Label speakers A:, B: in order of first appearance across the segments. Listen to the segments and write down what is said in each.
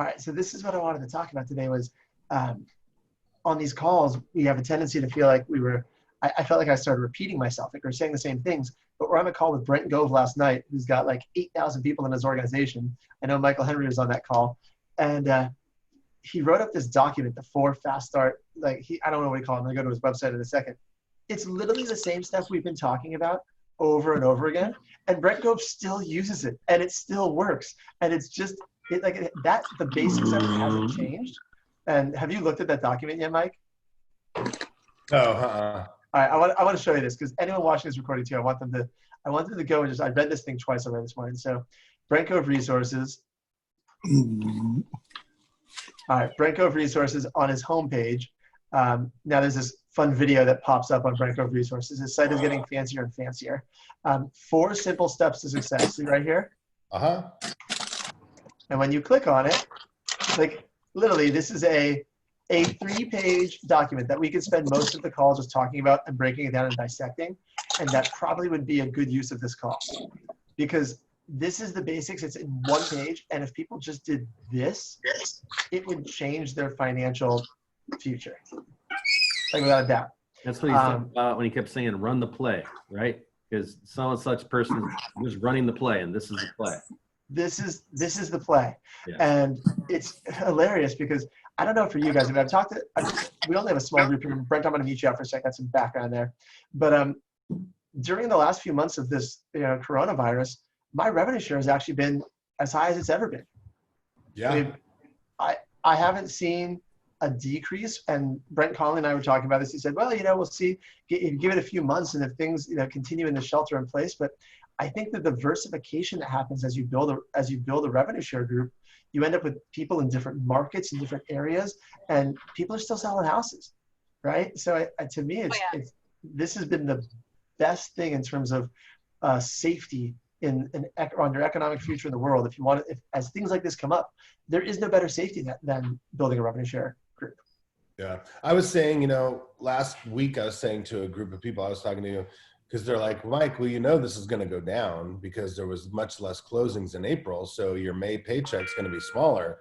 A: All right, so this is what I wanted to talk about today was on these calls, we have a tendency to feel like I felt like I started repeating myself, like we're saying the same things, but we're on a call with Brent Gove last night, who's got like 8,000 people in his organization. I know Michael Henry was on that call, and he wrote up this document, the 4 fast start, I don't know what he called it, I'm gonna go to his website in a second. It's literally the same stuff we've been talking about over and over again, and Brent Gove still uses it, and it still works, and it's just, the basics of it hasn't changed. And have you looked at that document yet, Mike?
B: No.
A: All right, I want to show you this because anyone watching this recording too, I want them to go and I read this thing twice already this morning. So, Brent Gove Resources. All right, Brent Gove Resources on his homepage. Now there's this fun video that pops up on Brent Gove Resources. His site is getting fancier and fancier. 4 simple steps to success. See right here? And when you click on it, like literally, this is a 3-page document that we could spend most of the call just talking about and breaking it down and dissecting. And that probably would be a good use of this call because this is the basics. It's in 1 page. And if people just did this, it would change their financial future. Like without a doubt.
C: That's what he said about when he kept saying, run the play, right? Because so and such person is running the play, and this is the play.
A: This is the play.
C: Yeah.
A: And it's hilarious because I don't know for you guys, I mean, we only have a small group here. Brent, I'm going to meet you out for a second. Got some background there. But during the last few months of this coronavirus, my revenue share has actually been as high as it's ever been.
B: Yeah.
A: I mean, I haven't seen a decrease, and Brent Conley and I were talking about this. He said, well, we'll see, give it a few months and if things continue in the shelter in place. But I think the diversification that happens as you build a revenue share group, you end up with people in different markets in different areas, and people are still selling houses, right? So to me, this has been the best thing in terms of safety on your economic future in the world. If as things like this come up, there is no better safety than building a revenue share group.
B: Yeah, I was saying, last week I was saying to a group of people I was talking to, because they're like, Mike, well, this is going to go down because there was much less closings in April. So your May paycheck's going to be smaller.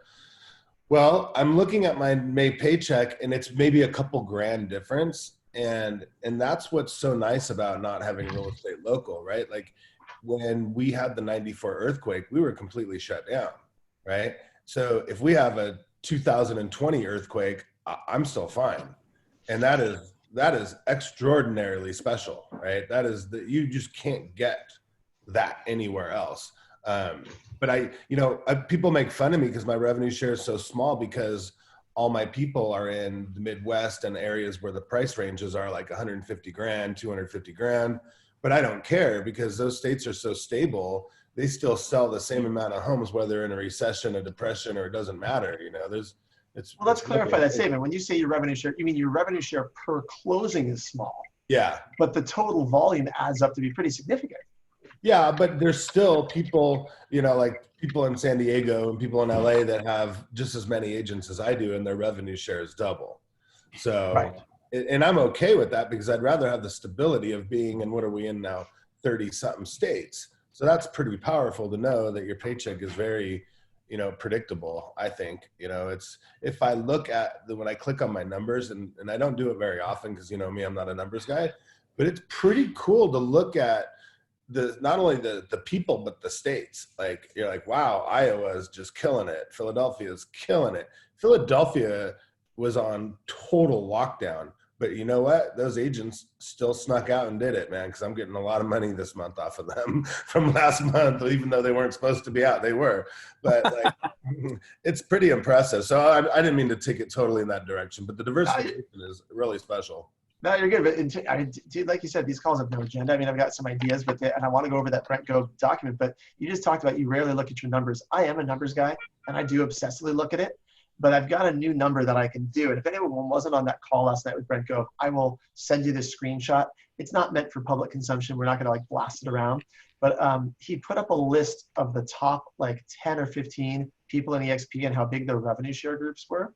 B: Well, I'm looking at my May paycheck and it's maybe a couple grand difference. And that's what's so nice about not having real estate local, right? Like when we had the 94 earthquake, we were completely shut down, right? So if we have a 2020 earthquake, I'm still fine. And that is extraordinarily special, right? That is you just can't get that anywhere else. But people make fun of me because my revenue share is so small because all my people are in the Midwest and areas where the price ranges are like 150 grand, 250 grand. But I don't care because those states are so stable. They still sell the same amount of homes, whether they're in a recession, a depression, or it doesn't matter.
A: Well, let's clarify that statement. When you say your revenue share, you mean your revenue share per closing is small.
B: Yeah.
A: But the total volume adds up to be pretty significant.
B: Yeah, but there's still people, like people in San Diego and people in LA that have just as many agents as I do, and their revenue share is double. So,
A: right.
B: And I'm okay with that because I'd rather have the stability of being in, what are we in now, 30-something states. So that's pretty powerful to know that your paycheck is very, predictable. I think, it's, if I look at when I click on my numbers, and I don't do it very often because me, I'm not a numbers guy, but it's pretty cool to look at not only the people, but the states. Like you're like, wow, Iowa's just killing it. Philadelphia's killing it. Philadelphia was on total lockdown. But you know what? Those agents still snuck out and did it, man, because I'm getting a lot of money this month off of them from last month, even though they weren't supposed to be out. They were. But it's pretty impressive. So I didn't mean to take it totally in that direction, but the diversification is really special.
A: No, you're good. But like you said, these calls have no agenda. I mean, I've got some ideas, and I want to go over that Brent Gove document, but you just talked about you rarely look at your numbers. I am a numbers guy, and I do obsessively look at it. But I've got a new number that I can do. And if anyone wasn't on that call last night with Brent Gove, I will send you this screenshot. It's not meant for public consumption. We're not going to blast it around. But he put up a list of the top 10 or 15 people in EXP and how big their revenue share groups were,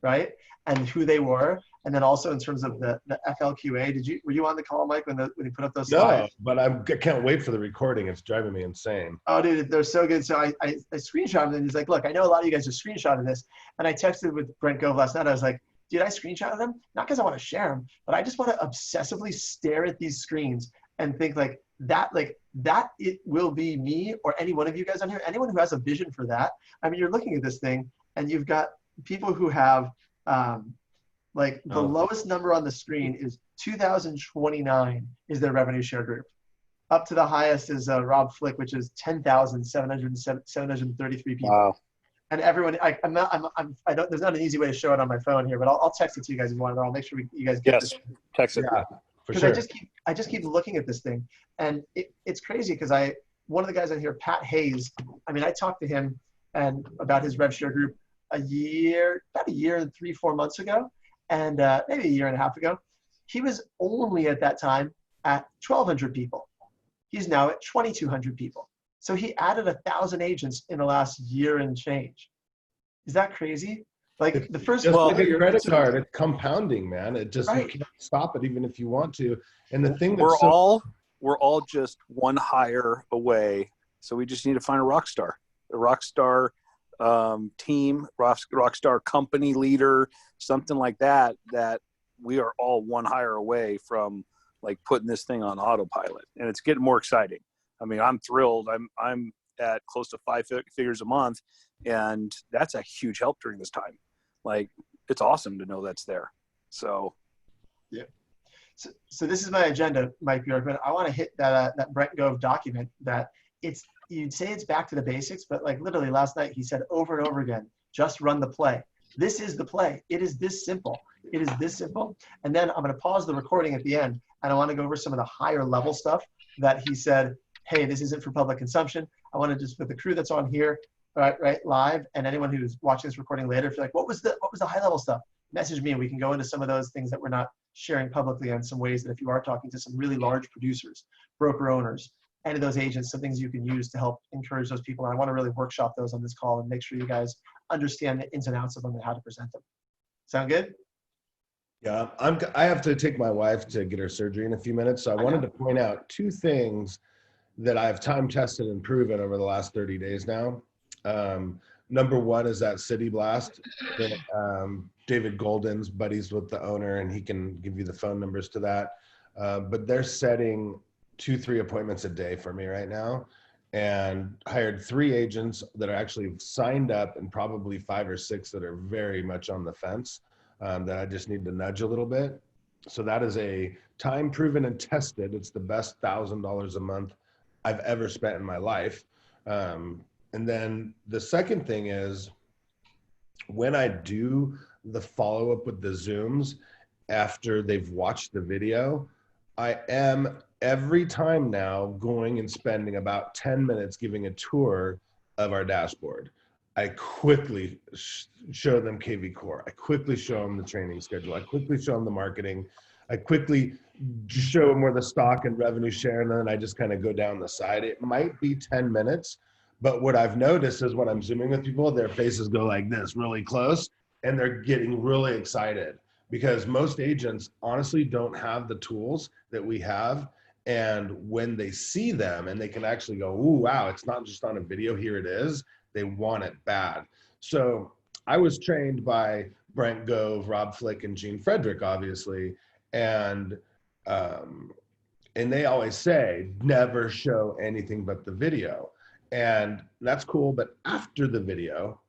A: right? And who they were. And then also in terms of the FLQA, were you on the call, Mike, when he put up those
B: No,
A: slides?
B: but I can't wait for the recording. It's driving me insane.
A: Oh, dude, they're so good. So I screenshotted them. He's like, look, I know a lot of you guys are screenshotting this. And I texted with Brent Gove last night. I was like, dude, I screenshotted them, not because I want to share them, but I just want to obsessively stare at these screens and think like that it will be me or any one of you guys on here, anyone who has a vision for that. I mean, you're looking at this thing and you've got people who have, the lowest number on the screen is 2,029 is their revenue share group. Up to the highest is Rob Flick, which is 10,733 people.
D: Wow.
A: And everyone, I don't. There's not an easy way to show it on my phone here, but I'll text it to you guys if you want. I'll make sure you guys get this.
D: Text it.
B: Yeah, for
A: Because
B: sure.
A: I just keep looking at this thing, and it's crazy because one of the guys on here, Pat Hayes. I mean, I talked to him and about his rev share group about a year and 3-4 months ago, and maybe a year and a half ago. He was only at that time at 1,200 people. He's now at 2,200 people. So he added 1,000 agents in the last year and change. Is that crazy? Like the first.
B: Just like a credit card, it's compounding, man. It just,
A: Right.
B: you can't stop it even if you want to. And the thing
D: We're
B: that's
D: all just one hire away. So we just need to find a rock star team, rock star company leader, something like that we are all one hire away from like putting this thing on autopilot, and it's getting more exciting. I mean, I'm thrilled. I'm at close to 5 figures a month, and that's a huge help during this time. Like, it's awesome to know that's there. So,
A: yeah. So this is my agenda, Mike Bjorkman. I want to hit that Brent Gove document that you'd say it's back to the basics, but like literally last night he said over and over again, just run the play. This is the play. It is this simple. It is this simple. And then I'm going to pause the recording at the end, and I want to go over some of the higher level stuff that he said, hey, this isn't for public consumption. I want to just put the crew that's on here, right, live, and anyone who's watching this recording later, if you're like, what was the high level stuff? Message me, and we can go into some of those things that we're not sharing publicly, and some ways that if you are talking to some really large producers, broker owners, any of those agents, some things you can use to help encourage those people. And I want to really workshop those on this call and make sure you guys understand the ins and outs of them and how to present them. Sound good?
B: Yeah, I have to take my wife to get her surgery in a few minutes. So I wanted to point out 2 things that I've time tested and proven over the last 30 days now. Number 1 is that City Blast that David Golden's buddies with the owner, and he can give you the phone numbers to that. But they're setting 2-3 appointments a day for me right now, and hired 3 agents that are actually signed up, and probably 5 or 6 that are very much on the fence that I just need to nudge a little bit. So that is a time proven and tested. It's the best $1,000 a month I've ever spent in my life. And then the second thing is, when I do the follow-up with the Zooms after they've watched the video, I am every time now going and spending about 10 minutes giving a tour of our dashboard. I quickly show them KV Core. I quickly show them the training schedule. I quickly show them the marketing. I quickly show them where the stock and revenue share, and then I just kind of go down the side. It might be 10 minutes, but what I've noticed is when I'm Zooming with people, their faces go like this, really close, and they're getting really excited because most agents honestly don't have the tools that we have. And when they see them and they can actually go, ooh, wow, it's not just on a video, here it is, they want it bad. So I was trained by Brent Gove, Rob Flick, and Gene Frederick, obviously. And they always say, never show anything but the video. And that's cool, but after the video,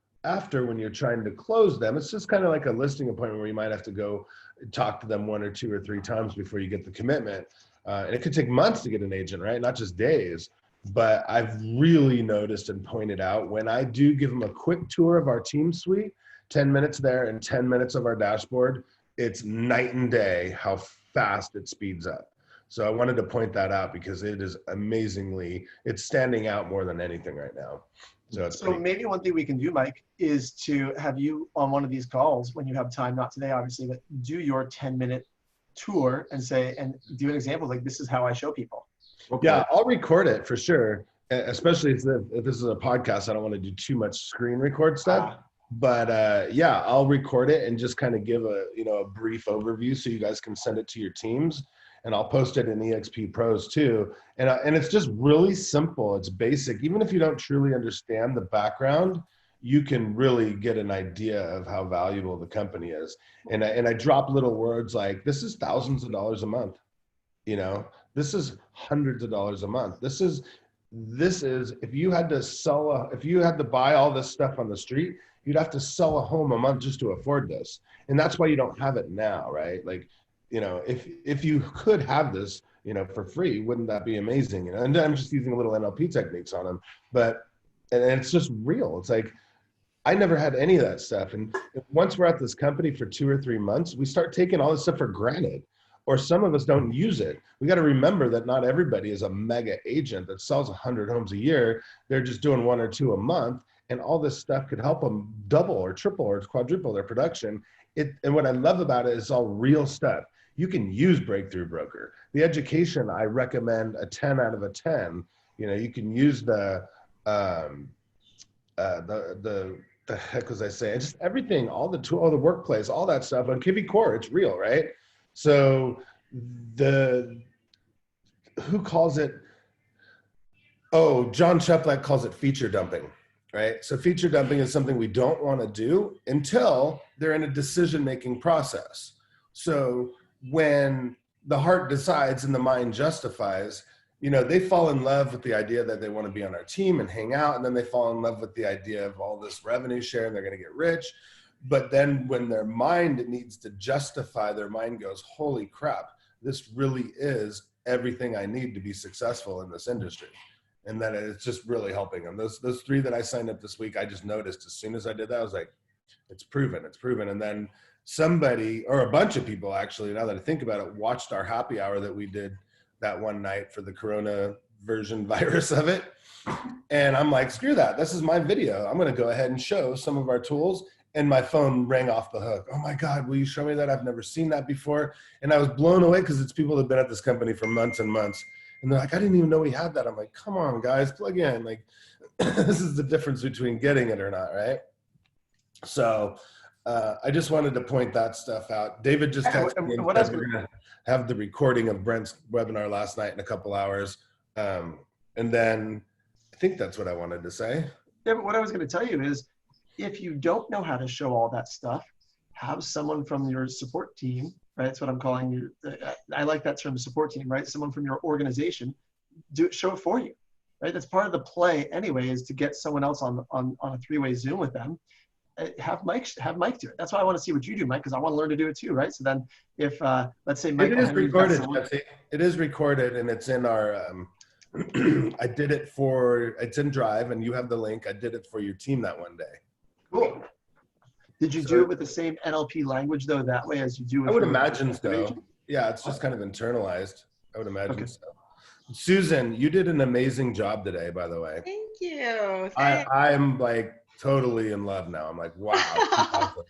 B: when you're trying to close them, it's just kind of like a listing appointment where you might have to go talk to them 1 or 2 or 3 times before you get the commitment. And it could take months to get an agent, right? Not just days. But I've really noticed and pointed out when I do give them a quick tour of our team suite, 10 minutes there and 10 minutes of our dashboard, it's night and day how fast it speeds up. So I wanted to point that out because it is amazingly, it's standing out more than anything right now. So
A: maybe one thing we can do, Mike, is to have you on one of these calls when you have time, not today, obviously, but do your 10-minute tour and do an example like, this is how I show people.
C: Okay.
B: Yeah, I'll record it for sure. Especially if this is a podcast, I don't want to do too much screen record stuff. But yeah, I'll record it and just kind of give a, a brief overview so you guys can send it to your teams, and I'll post it in EXP Pros too. And it's just really simple. It's basic. Even if you don't truly understand the background, you can really get an idea of how valuable the company is. And I drop little words like, this is thousands of dollars a month. This is hundreds of dollars a month. This is, if you had to buy all this stuff on the street, you'd have to sell a home a month just to afford this. And that's why you don't have it now, right? Like, if you could have this, for free, wouldn't that be amazing? And I'm just using a little NLP techniques on them, and it's just real. It's like, I never had any of that stuff. And once we're at this company for 2 or 3 months, we start taking all this stuff for granted, or some of us don't use it. We got to remember that not everybody is a mega agent that sells 100 homes a year. They're just doing 1 or 2 a month. And all this stuff could help them double or triple or quadruple their production. And what I love about it is all real stuff. You can use Breakthrough Broker. The education, I recommend a 10 out of a 10. You can use the heck was I saying? Just everything, all the tool, all the workplace, all that stuff on Kivy Core. It's real, right? So who calls it? Oh, John Cheplak calls it feature dumping, right? So feature dumping is something we don't want to do until they're in a decision-making process. So when the heart decides and the mind justifies, they fall in love with the idea that they want to be on our team and hang out. And then they fall in love with the idea of all this revenue share and they're going to get rich. But then when their mind needs to justify, their mind goes, holy crap, this really is everything I need to be successful in this industry. And then it's just really helping them. Those 3 that I signed up this week, I just noticed as soon as I did that, I was like, it's proven. And then somebody, or a bunch of people actually, now that I think about it, watched our happy hour that we did that one night for the Corona version virus of it. And I'm like, screw that. This is my video. I'm going to go ahead and show some of our tools. And my phone rang off the hook. Oh my God, will you show me that? I've never seen that before. And I was blown away because it's people that have been at this company for months and months. And they're like, I didn't even know we had that. I'm like, come on, guys, plug in. Like, this is the difference between getting it or not, right? So I just wanted to point that stuff out. David just texted me and said we're going to have the recording of Brent's webinar last night in a couple hours. And then I think that's what I wanted to say.
A: Yeah, but what I was going to tell you is, if you don't know how to show all that stuff, have someone from your support team, right? That's what I'm calling you. I like that term, support team, right? Someone from your organization, show it for you, right? That's part of the play anyway, is to get someone else on a 3-way Zoom with them. Have Mike do it. That's why I want to see what you do, Mike, because I want to learn to do it too, right? So then if, let's say Mike.
B: It is recorded, Jesse. It is recorded and it's in our, I did it it's in Drive and you have the link. I did it for your team that one day.
A: Cool. Did you do it with the same NLP language though, that way as you do with?
B: I would imagine so. Yeah, it's just kind of internalized. I would imagine so. Susan, you did an amazing job today, by the way.
E: Thank you.
B: I'm like totally in love now. I'm like, wow. Awesome.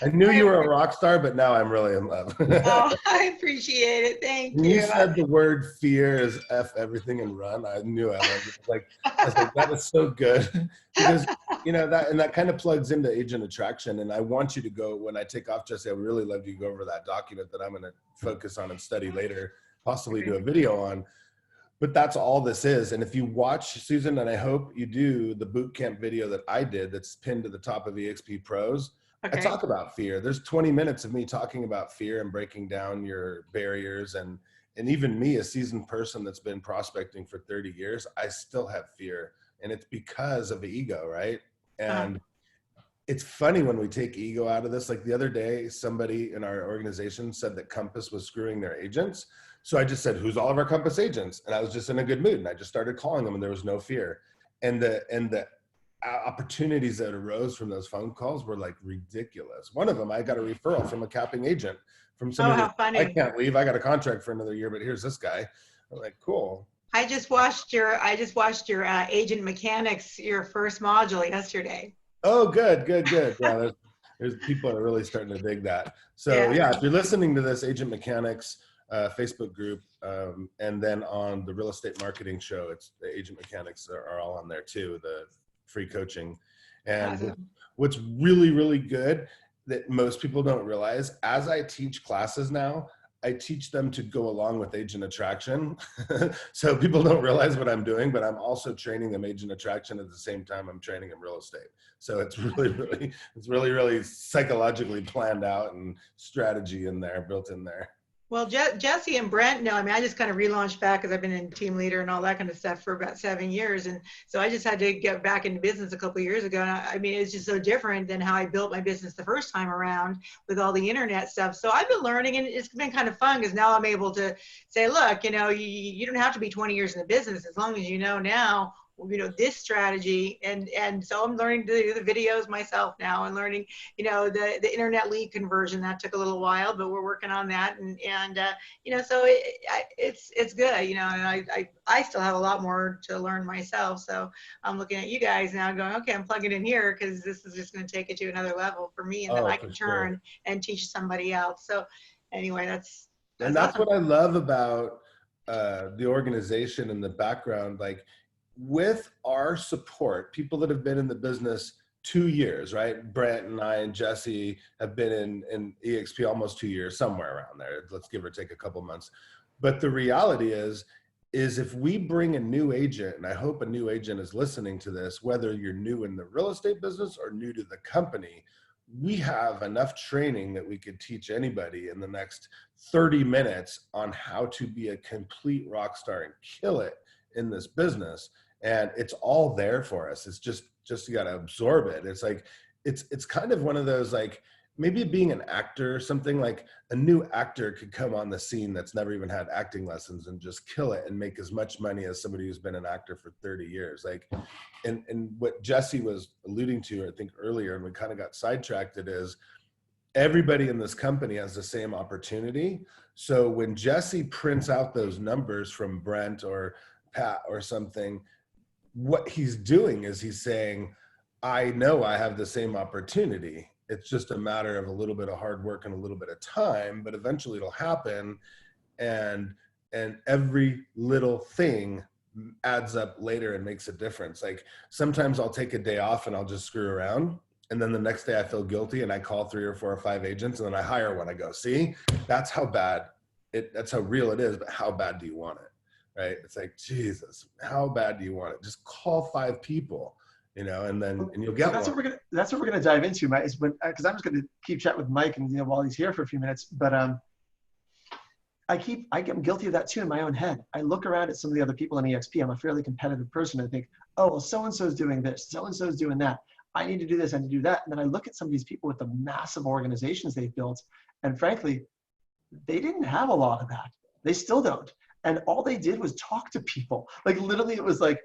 B: I knew you were a rock star, but now I'm really in love.
E: Oh, I appreciate it. Thank you.
B: You said the word fear is F everything and run. I knew I loved it. I was like, that is so good. Because, that kind of plugs into agent attraction. And I want you to go, when I take off, Jesse, I would really love you to go over that document that I'm going to focus on and study later, possibly do a video on. But that's all this is. And if you watch, Susan, and I hope you do, the boot camp video that I did that's pinned to the top of EXP Pros, I talk about fear. There's 20 minutes of me talking about fear and breaking down your barriers. And even me, a seasoned person that's been prospecting for 30 years, I still have fear. And it's because of the ego, right? And it's funny when we take ego out of this. Like the other day, somebody in our organization said that Compass was screwing their agents. So I just said, who's all of our Compass agents? And I was just in a good mood. And I just started calling them and there was no fear. And the opportunities that arose from those phone calls were like ridiculous. One of them, I got a referral from a capping agent from somebody. I can't leave. I got a contract for another year, but here's this guy. I'm like, cool.
E: I just watched your agent mechanics, your first module yesterday.
B: Oh, good. Yeah, there's people are really starting to dig that. So yeah, if you're listening to this Agent Mechanics Facebook group, and then on the Real Estate Marketing Show, it's the Agent Mechanics are all on there too, the free coaching. And what's really, really good that most people don't realize, as I teach classes now, I teach them to go along with agent attraction. So people don't realize what I'm doing, but I'm also training them agent attraction at the same time I'm training them real estate. So it's really psychologically planned out and strategy in there, built in there.
E: Well, Jesse and Brent know. I mean, I just kind of relaunched back because I've been in team leader and all that kind of stuff for about 7 years. And so I just had to get back into business a couple of years ago. And I mean, it's just so different than how I built my business the first time around with all the internet stuff. So I've been learning, and it's been kind of fun because now I'm able to say, look, you know, you don't have to be 20 years in the business as long as you know now, you know, this strategy. And so I'm learning to do the videos myself now and learning, you know, the internet lead conversion. That took a little while, but we're working on that. And you know, so it's good, you know, and I still have a lot more to learn myself. So I'm looking at you guys now going, okay, I'm plugging in here because this is just going to take it to another level for me. And then I can turn and teach somebody else. So anyway, that's
B: awesome. What I love about the organization and the background, like, with our support, people that have been in the business 2 years, right? Brent and I and Jesse have been in EXP almost 2 years, somewhere around there. Let's give or take a couple months. But the reality is if we bring a new agent, and I hope a new agent is listening to this, whether you're new in the real estate business or new to the company, we have enough training that we could teach anybody in the next 30 minutes on how to be a complete rock star and kill it in this business. And it's all there for us. It's just you got to absorb it. It's like, it's kind of one of those, like, maybe being an actor or something, like a new actor could come on the scene that's never even had acting lessons and just kill it and make as much money as somebody who's been an actor for 30 years. Like, and what Jesse was alluding to, I think earlier, and we kind of got sidetracked, it is everybody in this company has the same opportunity. So when Jesse prints out those numbers from Brent or Pat or something, what he's doing is he's saying, I know I have the same opportunity. It's just a matter of a little bit of hard work and a little bit of time, but eventually it'll happen. And every little thing adds up later and makes a difference. Like, sometimes I'll take a day off and I'll just screw around. And then the next day I feel guilty and I call 3 or 4 or 5 agents and then I hire one. I go, see, that's how real it is, but how bad do you want it? Right? It's like, Jesus, how bad do you want it? Just call 5 people, you know, and you'll get
A: that's one. That's what we're gonna dive into, Mike. Is because I'm just gonna keep chatting with Mike, and, you know, while he's here for a few minutes. But I get guilty of that too in my own head. I look around at some of the other people in EXP. I'm a fairly competitive person. I think, oh, well, so and so is doing this, so and so is doing that. I need to do this, I need to do that. And then I look at some of these people with the massive organizations they've built, and frankly, they didn't have a lot of that. They still don't. And all they did was talk to people. Like, literally, it was like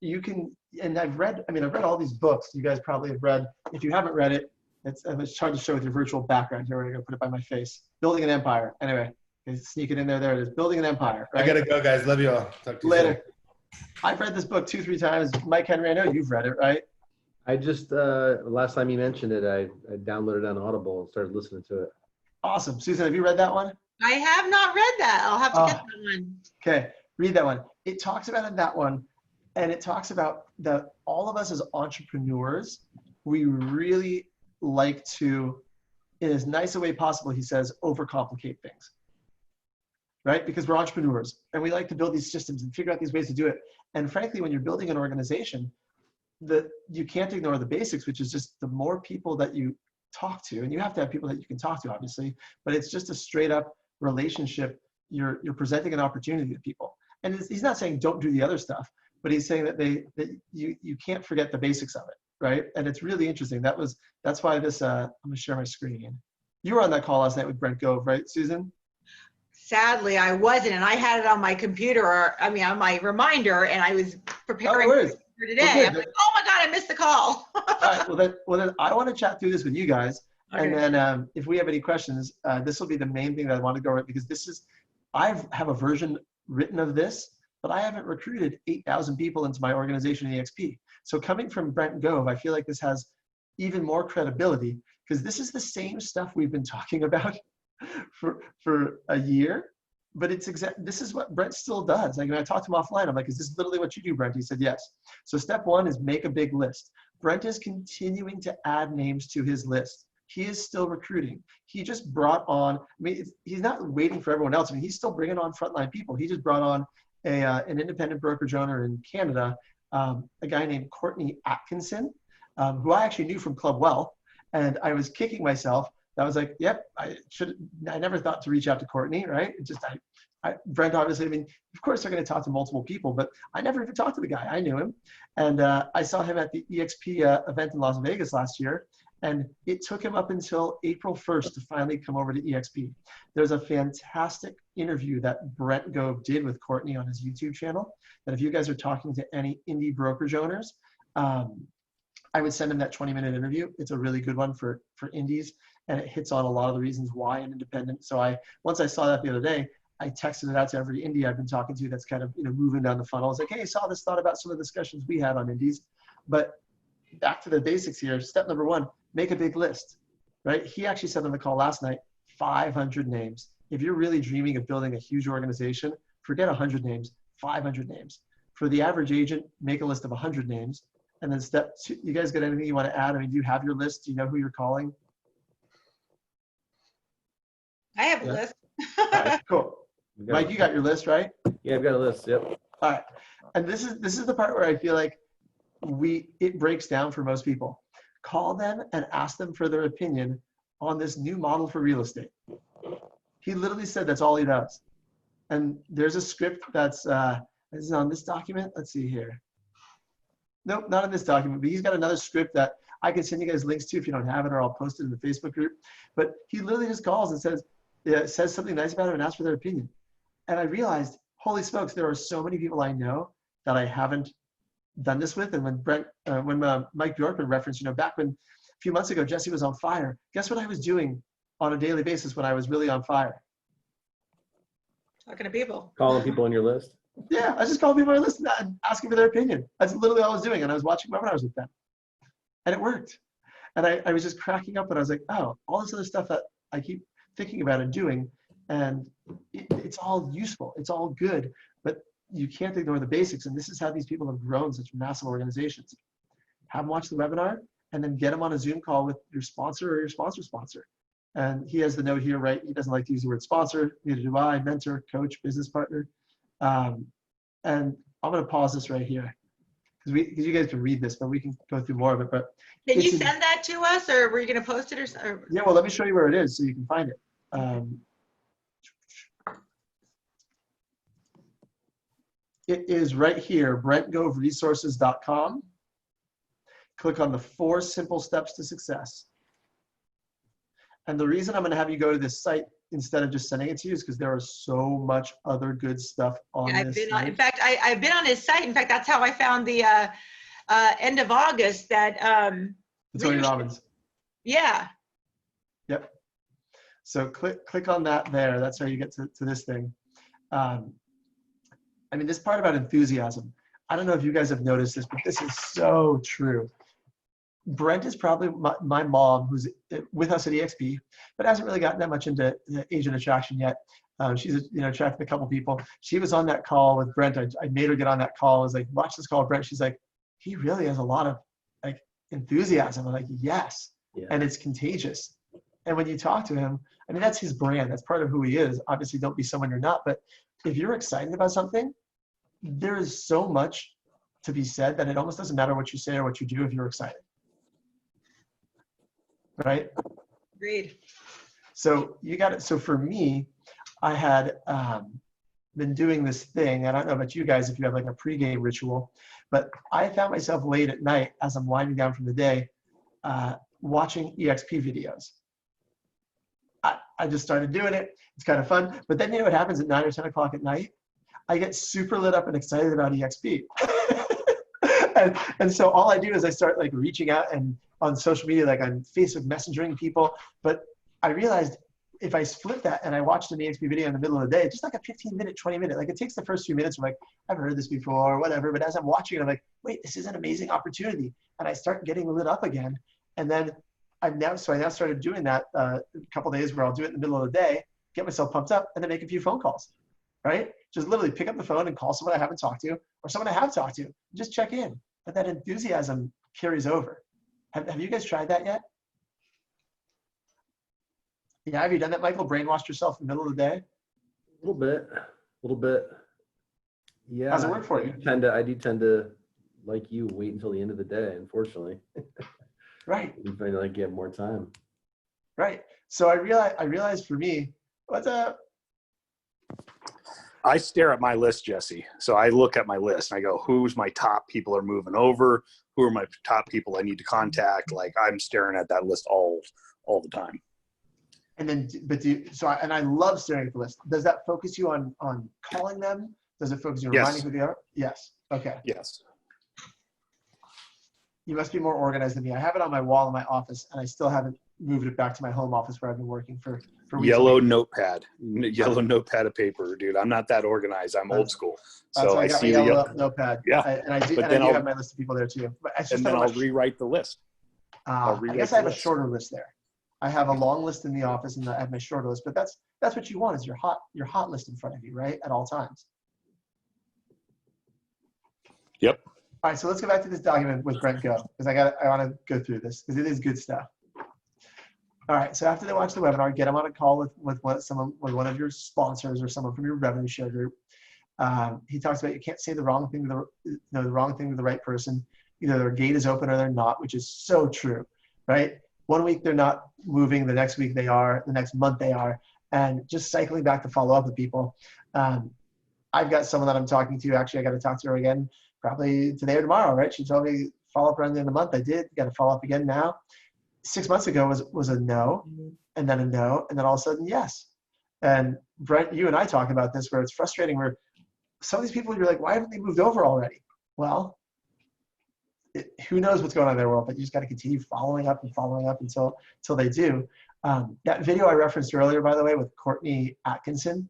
A: you can, and I've read all these books. You guys probably have read. If you haven't read it, it's hard to show with your virtual background. Here, we're going to put it by my face. Building an Empire. Anyway, sneak it in there. There it is. Building an Empire. Right?
B: I got to go, guys. Love you all. Talk to you
A: later.
B: Soon.
A: I've read this book 2-3 times. Mike Henry, I know you've read it, right?
C: I just, last time you mentioned it, I downloaded it on Audible and started listening to it.
A: Awesome. Susan, have you read that one?
E: I have not read that. I'll have to get that one.
A: Okay, read that one. It talks about in that one, and it talks about that all of us as entrepreneurs, we really like to, in as nice a way possible, he says, overcomplicate things, right? Because we're entrepreneurs, and we like to build these systems and figure out these ways to do it. And frankly, when you're building an organization, you can't ignore the basics, which is just the more people that you talk to, and you have to have people that you can talk to, obviously, but it's just a straight up relationship. You're presenting an opportunity to people, and he's not saying don't do the other stuff, but he's saying that you can't forget the basics of it, right? And it's really interesting. That's why this. I'm gonna share my screen. You were on that call last night with Brent Gove, right, Susan?
E: Sadly, I wasn't, and I had it on my computer, on my reminder, and I was preparing for today.
A: Okay,
E: I'm like, oh my God, I missed the call.
A: All right, well then I want to chat through this with you guys. Okay. And then if we have any questions, this will be the main thing that I want to go over, because I have a version written of this, but I haven't recruited 8,000 people into my organization EXP. So coming from Brent Gove, I feel like this has even more credibility, because this is the same stuff we've been talking about for a year, but this is what Brent still does. Like, when I talked to him offline, I'm like, is this literally what you do, Brent? He said, yes. So step 1 is make a big list. Brent is continuing to add names to his list. He is still recruiting. He just brought on, I mean, he's not waiting for everyone else. I mean, he's still bringing on frontline people. He just brought on an independent brokerage owner in Canada, a guy named Courtney Atkinson, who I actually knew from Club Well. And I was kicking myself. I was like, yep, I never thought to reach out to Courtney, right? It just, Brent, obviously, I mean, of course they're going to talk to multiple people, but I never even talked to the guy. I knew him. And I saw him at the EXP event in Las Vegas last year. And it took him up until April 1st to finally come over to EXP. There's a fantastic interview that Brent Gove did with Courtney on his YouTube channel. That if you guys are talking to any indie brokerage owners, I would send him that 20-minute interview. It's a really good one for indies, and it hits on a lot of the reasons why an independent. So once I saw that the other day, I texted it out to every indie I've been talking to that's kind of moving down the funnel. I was like, hey, saw this, thought about some of the discussions we had on indies. But back to the basics here. Step number one, make a big list, right? He actually said on the call last night, 500 names. If you're really dreaming of building a huge organization, forget 100 names, 500 names. For the average agent, make a list of 100 names. And then step two, you guys got anything you want to add? I mean, do you have your list? Do you know who you're calling?
E: I have a list.
A: All right, cool. Mike, you got your list, right?
C: Yeah, I've got a list. Yep.
A: All right. And this is the part where I feel like it breaks down for most people. Call them and ask them for their opinion on this new model for real estate. He literally said that's all he does. And there's a script that's this is on this document. Let's see here. Nope, not in this document, but he's got another script that I can send you guys links to if you don't have it, or I'll post it in the Facebook group. But he literally just calls and says something nice about him and asks for their opinion. And I realized, holy smokes, there are so many people I know that I haven't done this with. And when Mike Bjorkman referenced, back when a few months ago, Jesse was on fire, guess what I was doing on a daily basis when I was really on fire?
E: Talking to people.
C: Calling people on your list.
A: Yeah, I was just calling people on my list and asking for their opinion. That's literally all I was doing. And I was watching webinars with them. And it worked. And I was just cracking up and I was like, oh, all this other stuff that I keep thinking about and doing, and it's all useful. It's all good. But you can't ignore the basics. And this is how these people have grown such massive organizations. Have them watch the webinar and then get them on a Zoom call with your sponsor or your sponsor's sponsor. And he has the note here, right? He doesn't like to use the word sponsor. Neither do I. Mentor, coach, business partner. And I'm going to pause this right here because you guys can read this, but we can go through more of it. But
E: can you send that to us, or were you going to post it, or?
A: Yeah, well, let me show you where it is so you can find it. It is right here, brentgoveresources.com. Click on the 4 simple steps to success. And the reason I'm going to have you go to this site instead of just sending it to you is because there is so much other good stuff on this site.
E: In fact, I've been on his site. In fact, that's how I found the end of August that
A: Tony Robbins.
E: Yeah.
A: Yep. So click on that there. That's how you get to this thing. I mean, this part about enthusiasm, I don't know if you guys have noticed this, but this is so true. Brent is probably my mom, who's with us at EXP, but hasn't really gotten that much into agent attraction yet. She's attracted a couple people. She was on that call with Brent. I made her get on that call. I was like, watch this call with Brent. She's like, he really has a lot of like enthusiasm. I'm like, yes. Yeah. And it's contagious. And when you talk to him, I mean, that's his brand. That's part of who he is. Obviously, don't be someone you're not. But if you're excited about something, there is so much to be said that it almost doesn't matter what you say or what you do if you're excited. Right?
E: Agreed.
A: So you got it. So for me, I had been doing this thing. I don't know about you guys if you have like a pregame ritual, but I found myself late at night as I'm winding down from the day, watching EXP videos. I just started doing it. It's kind of fun. But then you know what happens at 9 or 10 o'clock at night? I get super lit up and excited about EXP. and so all I do is I start like reaching out and on social media, like on Facebook messaging people. But I realized if I flip that and I watched an EXP video in the middle of the day, just like a 15-minute, 20-minute, like it takes the first few minutes, I'm like, I've heard this before or whatever. But as I'm watching it, I'm like, wait, this is an amazing opportunity. And I start getting lit up again. And then I now started doing that a couple days where I'll do it in the middle of the day, get myself pumped up, and then make a few phone calls, right? Just literally pick up the phone and call someone I haven't talked to or someone I have talked to. Just check in. But that enthusiasm carries over. Have you guys tried that yet? Yeah, have you done that, Michael? Brainwashed yourself in the middle of the day?
C: A little bit. Yeah.
A: How's it work for you?
C: I do tend to, like you, wait until the end of the day, unfortunately.
A: Right.
C: You find like you have more time.
A: Right. So I realized for me, what's up?
D: I stare at my list, Jesse. So I look at my list and I go, who's my top people are moving over? Who are my top people I need to contact? Like I'm staring at that list all the time.
A: And then, and I love staring at the list. Does that focus you on calling them? Does it focus you on reminding who they are? Yes. Okay.
D: Yes.
A: You must be more organized than me. I have it on my wall in my office, and I still haven't moved it back to my home office where I've been working for weeks.
D: Yellow notepad of paper, dude. I'm not that organized. I'm old school.
A: So I got my yellow notepad.
D: Yeah.
A: I do have my list of people there too. But
D: I'll rewrite the list.
A: I guess I have a shorter list there. I have a long list in the office, and I have my shorter list. But that's what you want, is your hot list in front of you, right, at all times.
D: Yep.
A: All right, so let's go back to this document with Brent Gove, because I want to go through this because it is good stuff. All right, so after they watch the webinar, get them on a call with one of your sponsors or someone from your revenue share group. He talks about you can't say the wrong thing to the wrong thing to the right person. Either their gate is open or they're not, which is so true, right? One week they're not moving, the next week they are, the next month they are, and just cycling back to follow up with people. I've got someone that I'm talking to. Actually, I got to talk to her again probably today or tomorrow, right? She told me follow up around the end of the month. I did. Got to follow up again now. 6 months ago was a no, and then a no, and then all of a sudden yes. And Brent, you and I talk about this where it's frustrating. Where some of these people, you're like, why haven't they moved over already? Well, who knows what's going on in their world, but you just got to continue following up until they do. That video I referenced earlier, by the way, with Courtney Atkinson,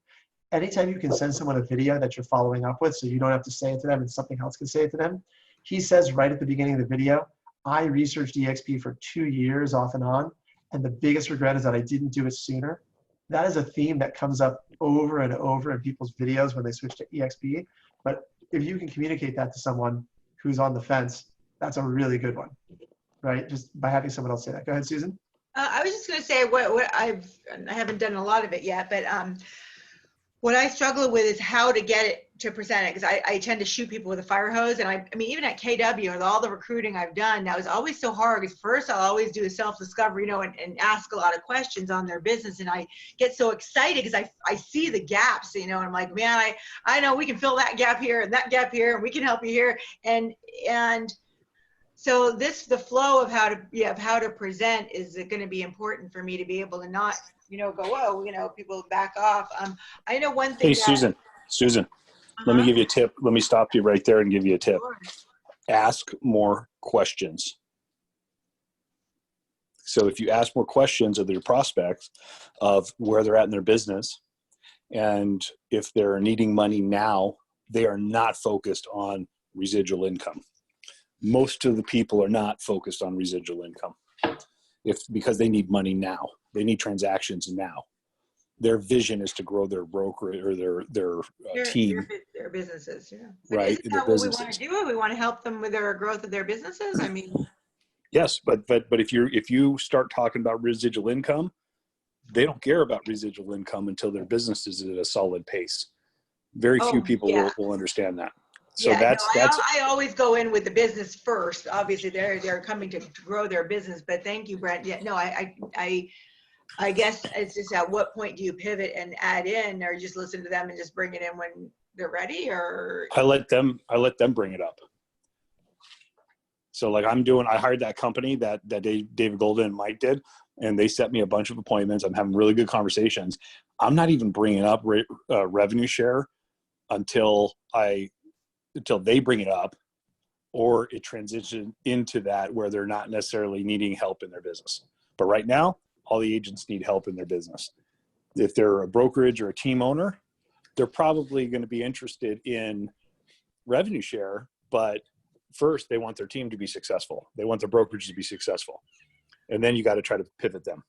A: anytime you can send someone a video that you're following up with so you don't have to say it to them and something else can say it to them, he says right at the beginning of the video, I researched EXP for 2 years off and on, and the biggest regret is that I didn't do it sooner. That is a theme that comes up over and over in people's videos when they switch to EXP. But if you can communicate that to someone who's on the fence, that's a really good one, right? Just by having someone else say that. Go ahead, Susan.
E: I was just going to say what I haven't done a lot of it yet, but what I struggle with is how to get it to present it, because I tend to shoot people with a fire hose. And I mean, even at KW, with all the recruiting I've done, that was always so hard, because first I'll always do a self-discovery, and ask a lot of questions on their business. And I get so excited because I see the gaps, and I'm like, man, I know we can fill that gap here and that gap here, and we can help you here. And so the flow of how to present is going to be important for me to be able to not, go, whoa, people back off. I know one thing.
D: Hey, Susan, let me give you a tip. Let me stop you right there and give you a tip.
E: Sure.
D: Ask more questions. So if you ask more questions of your prospects of where they're at in their business, and if they're needing money now, they are not focused on residual income. Most of the people are not focused on residual income because they need money now. They need transactions now. Their vision is to grow their broker or their team.
E: Their businesses, yeah.
D: Right.
E: Isn't that what we want to do? We want to help them with their growth of their businesses. I mean.
D: Yes, but if you start talking about residual income, they don't care about residual income until their business is at a solid pace. Very few people will understand that. So that's
E: I always go in with the business first. Obviously, they're coming to grow their business. But thank you, Brent. Yeah, no, I guess it's just at what point do you pivot and add in, or just listen to them and just bring it in when they're ready, or
D: I let them bring it up. So like I hired that company that David Golden and Mike did, and they set me a bunch of appointments. I'm having really good conversations. I'm not even bringing up revenue share until they bring it up, or it transitions into that where they're not necessarily needing help in their business. But right now, all the agents need help in their business. If they're a brokerage or a team owner, they're probably going to be interested in revenue share, but first they want their team to be successful. They want their brokerage to be successful. And then you got to try to pivot them.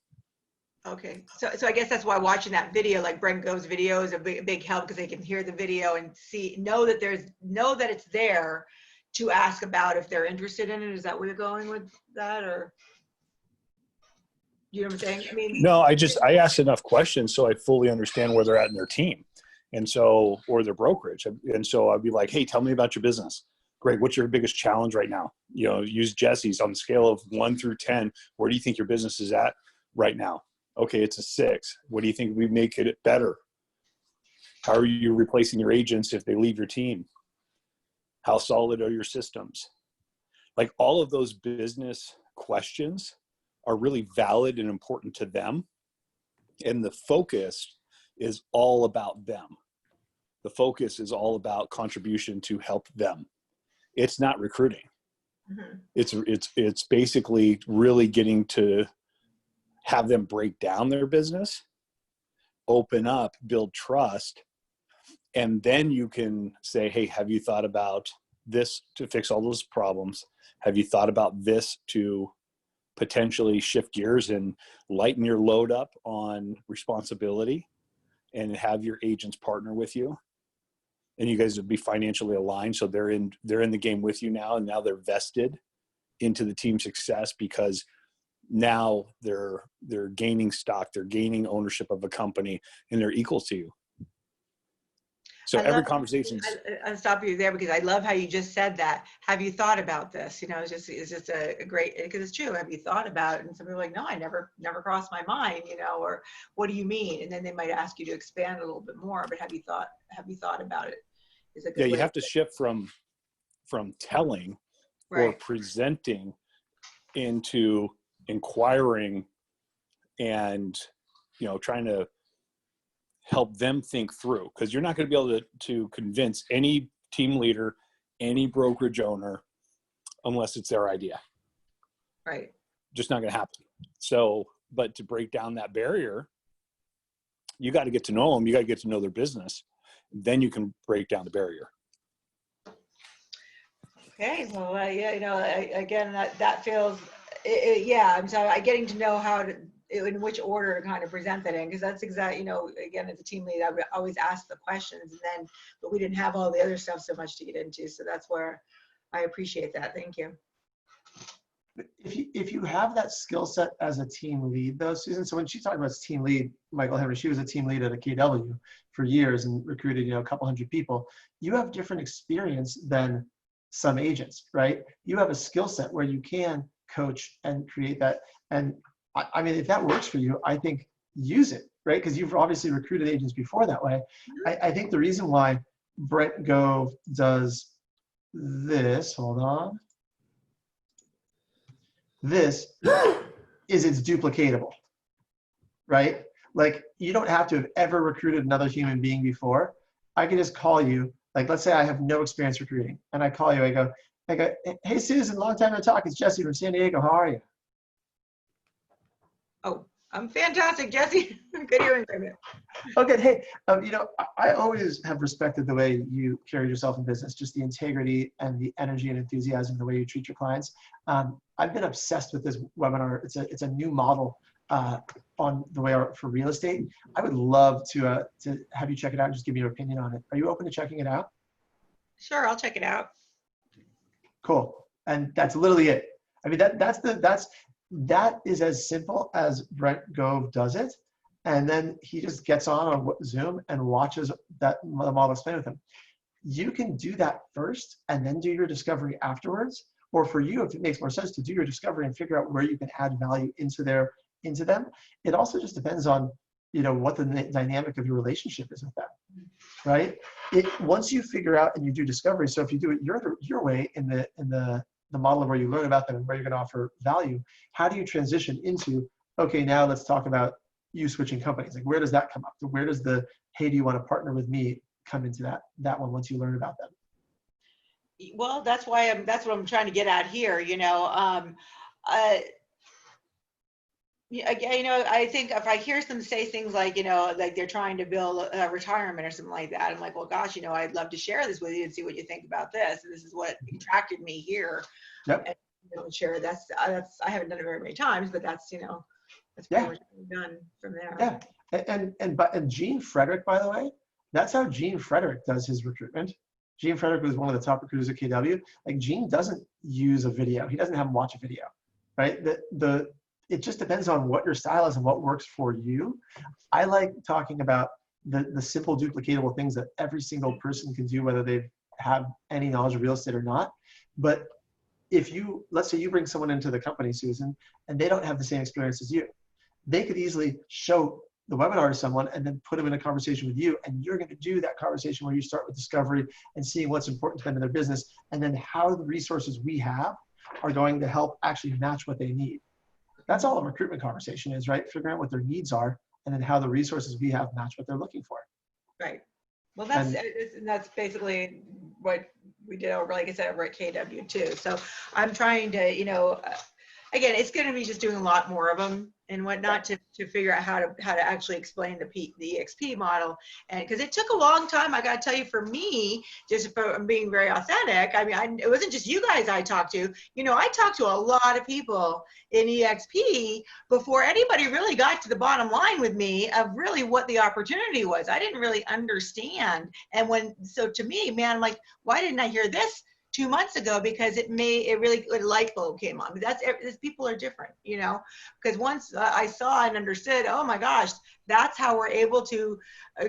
E: Okay. So I guess that's why watching that video, like Brent Gove's video, is a big help, because they can hear the video and know that it's there to ask about if they're interested in it. Is that where you're going with that, or you know what I'm saying? I mean,
D: No, I asked enough questions so I fully understand where they're at in their team. And so, or their brokerage. And so I'd be like, hey, tell me about your business. Great. What's your biggest challenge right now? You know, use Jesse's on the scale of 1 through 10. Where do you think your business is at right now? Okay, it's a 6. What do you think we make it better? How are you replacing your agents if they leave your team? How solid are your systems? Like, all of those business questions are really valid and important to them. And the focus is all about them. The focus is all about contribution to help them. It's not recruiting. It's basically really getting to have them break down their business, open up, build trust, and then you can say, hey, have you thought about this to fix all those problems? Have you thought about this to potentially shift gears and lighten your load up on responsibility and have your agents partner with you? And you guys would be financially aligned. So they're in the game with you now, and now they're vested into the team's success because now they're gaining stock, they're gaining ownership of a company, and they're equal to you. So every conversation.
E: I'll stop you there because I love how you just said that. Have you thought about this? You know, it's just a great, because it's true. Have you thought about it? And some people are like, no, I never crossed my mind, you know, or what do you mean? And then they might ask you to expand a little bit more, but have you thought about it? Is a good way
D: you have to shift from telling or presenting into inquiring and, you know, trying to help them think through, because you're not going to be able to convince any team leader, any brokerage owner, unless it's their idea.
E: Right.
D: Just not going to happen. So, but to break down that barrier, you got to get to know them. You got to get to know their business. Then you can break down the barrier.
E: Okay. Well, yeah, you know, again, that feels, yeah, I'm sorry, getting to know how to, in which order to kind of present that in, because that's exactly, you know, again, as a team lead, I would always ask the questions, and then, but we didn't have all the other stuff so much to get into. So that's where I appreciate that. Thank you.
A: If you have that skill set as a team lead, though, Susan, so when she talked about team lead, Michael Henry, she was a team lead at a KW for years and recruited, you know, a couple hundred people. You have different experience than some agents, right? You have a skill set where you can coach and create that. And I mean, if that works for you, I think use it, right? Because you've obviously recruited agents before that way. I think the reason why Brent Gove does this, hold on, this is it's duplicatable, right? Like, you don't have to have ever recruited another human being before. I can just call you, like, let's say I have no experience recruiting, and I call you, I go, hey, Susan, long time no talk. It's Jesse from San Diego. How are you?
E: Oh, I'm fantastic, Jesse. Good hearing from you.
A: Oh, good. Hey, you know, I always have respected the way you carry yourself in business, just the integrity and the energy and enthusiasm, the way you treat your clients. I've been obsessed with this webinar. It's a new model on the way for real estate. I would love to have you check it out and just give me your opinion on it. Are you open to checking it out?
E: Sure, I'll check it out.
A: Cool. And that's literally it. I mean, that is as simple as Brent Gove does it. And then he just gets on Zoom and watches the model explain with him. You can do that first and then do your discovery afterwards. Or for you, if it makes more sense to do your discovery and figure out where you can add value into them. It also just depends on, you know, what the dynamic of your relationship is with them, right? Once you figure out and you do discovery, so if you do it your way in the model of where you learn about them and where you're going to offer value, how do you transition into, okay, now let's talk about you switching companies? Like, where does that come up? So where does the, hey, do you want to partner with me, come into that one once you learn about them?
E: Well, that's what I'm trying to get at here. You know, you know, I think if I hear them say things like, you know, like they're trying to build a retirement or something like that, I'm like, well, gosh, you know, I'd love to share this with you and see what you think about this. And this is what attracted me here.
A: Yep.
E: And, you know, share that's I haven't done it very many times, but that's, you know, that's pretty much done from there.
A: Yeah. And Gene Frederick, by the way, that's how Gene Frederick does his recruitment. Gene Frederick was one of the top recruiters at KW. Like Gene doesn't use a video. He doesn't have him watch a video, right? It just depends on what your style is and what works for you. I like talking about the simple duplicatable things that every single person can do, whether they have any knowledge of real estate or not. But if you, let's say you bring someone into the company, Susan, and they don't have the same experience as you, they could easily show the webinar to someone and then put them in a conversation with you, and you're going to do that conversation where you start with discovery and seeing what's important to them in their business, and then how the resources we have are going to help actually match what they need. That's all a recruitment conversation is, right? Figuring out what their needs are and then how the resources we have match what they're looking for.
E: Right. Well, that's basically what we did over, like I said, over at KW too. So I'm trying to, again, it's going to be just doing a lot more of them and whatnot to figure out how to actually explain the EXP model. And because it took a long time, I got to tell you, for me, just for being very authentic. I mean, it wasn't just you guys I talked to. I talked to a lot of people in EXP before anybody really got to the bottom line with me of really what the opportunity was. I didn't really understand. And so to me, man, I'm like, why didn't I hear this 2 months ago? Because it really a light bulb came on. But people are different, because once I saw and understood, oh my gosh, that's how we're able to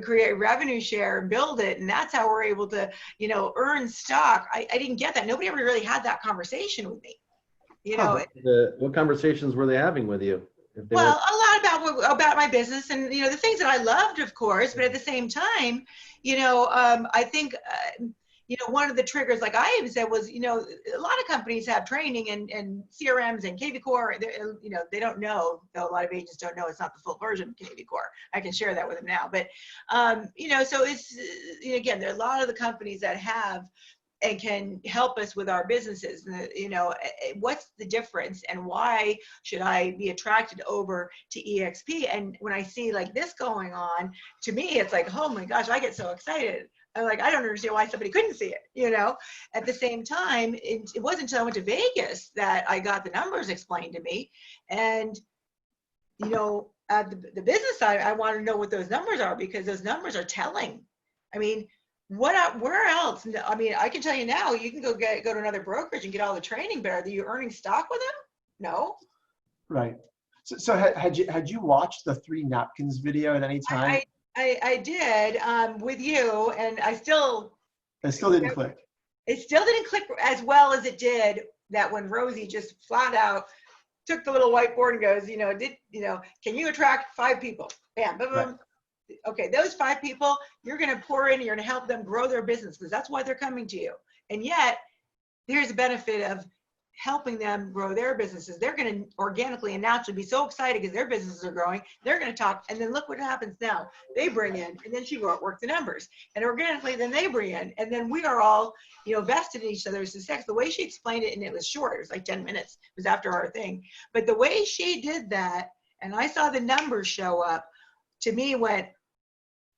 E: create revenue share and build it. And that's how we're able to, earn stock. I didn't get that. Nobody ever really had that conversation with me.
C: What conversations were they having with you?
E: Well, a lot about my business and, the things that I loved, of course, but at the same time, I think, one of the triggers, like I even said, was, a lot of companies have training and CRMs and KV Core, they don't know, though a lot of agents don't know it's not the full version of KV Core. I can share that with them now. But, so it's, again, there are a lot of the companies that have and can help us with our businesses. What's the difference and why should I be attracted over to EXP? And when I see like this going on, to me, it's like, oh my gosh, I get so excited. I'm like, I don't understand why somebody couldn't see it, At the same time, it wasn't until I went to Vegas that I got the numbers explained to me. And, at the business side, I want to know what those numbers are, because those numbers are telling. I mean, where else? I mean, I can tell you now, you can go to another brokerage and get all the training, but are you earning stock with them? No.
A: Right. So had you watched the 3 napkins video at any time?
E: I did with you, and it still
A: didn't click.
E: It still didn't click as well as it did that when Rosie just flat out took the little whiteboard and goes, can you attract 5 people? Bam, boom, boom. Right. Okay, those 5 people, you're going to pour in, you're going to help them grow their business, because that's why they're coming to you. And yet, there's a benefit of helping them grow their businesses. They're going to organically and naturally be so excited because their businesses are growing. They're going to talk, and then look what happens now. They bring in, and then she work the numbers, and organically then they bring in, and then we are all, vested in each other's success. The way she explained it, and it was short, it was like 10 minutes. It was after our thing, but the way she did that, and I saw the numbers show up, to me went,